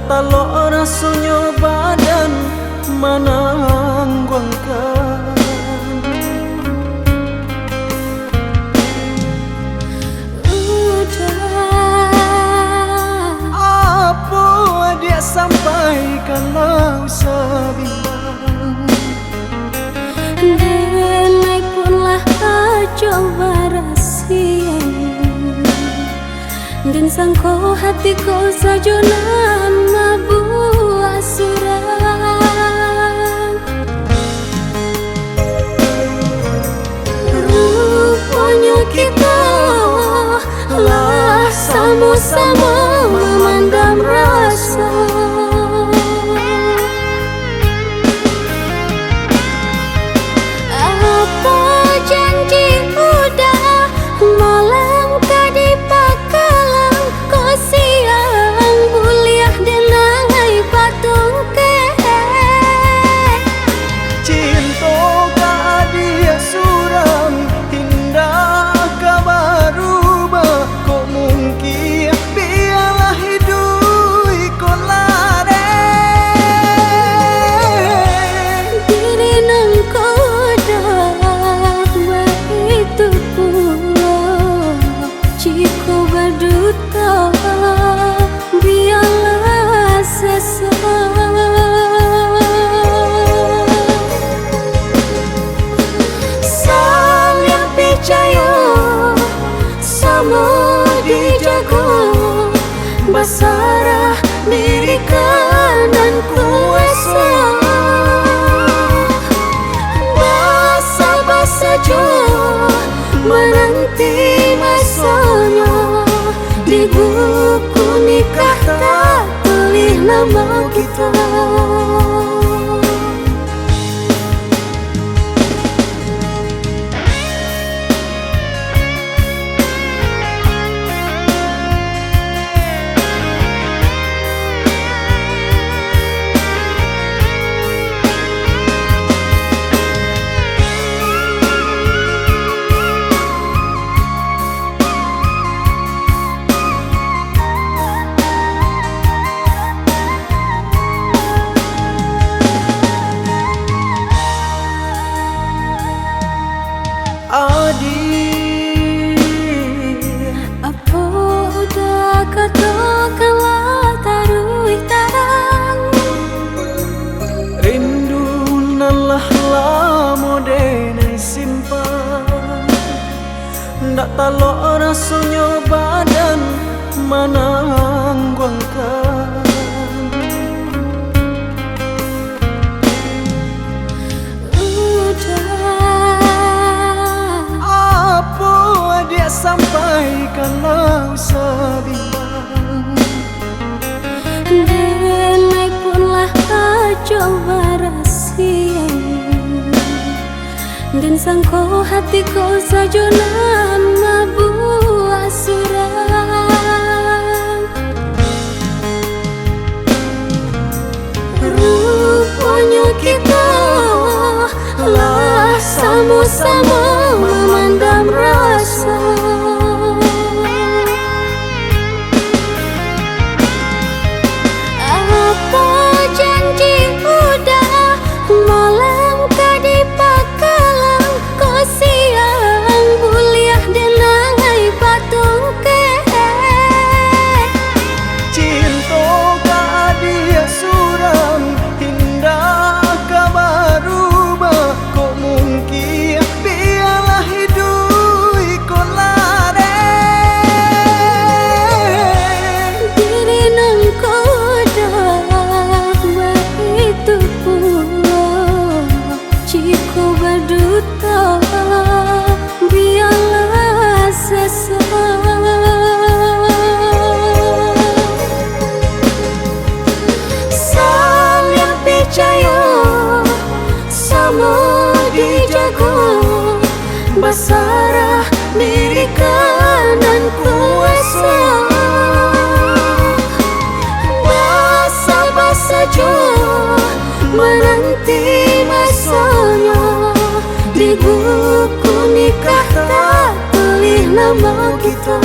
talok rasanya badan menangguangkan. Apa dia sampaikanlah sebilang, denai punlah coba rahasia, dan sangko hatiku sajonan mabuah surat. Rupanya kita lah sama-sama memandang rasa. Apa janji udah malam kadi pakalang, kau siang buliah denai patung ke. Cinta ka dia suram indah ka barubah, kok mungkin biarlah hidup ikut lare. Diri nang kodak begitu pula, jika berduta biarlah sesat. Saling percaya sama dijaga, basarah diri kanan kuasa. Basa-basa jo menanti masanya, di buku nikah tak tulis nama kita. Adik, Apa udah katakanlah taruh tarang, rindu nalah lama denai simpan, ndak talok rasanya badan menangguangkan. Dia sampaikanlah sebilang, denai punlah coba rahasia, dan sangko hatiku sajonan mabuah surat. Rupanya kita lah sama-sama memandang rasa. Apa janji udah malam kadi pakalang, kau siang buliah denai patung ke. cinta ka dia suram indah ka barubah, kok mungkin biarlah hidup ikut lare. Diri nang kodak begitu pula, jika berduta biarlah sesat. Saling percaya sama dijaga, basarah diri kanan kuasa. Basa-basa jo menanti masanya, di buku nikah tak tulis nama kita.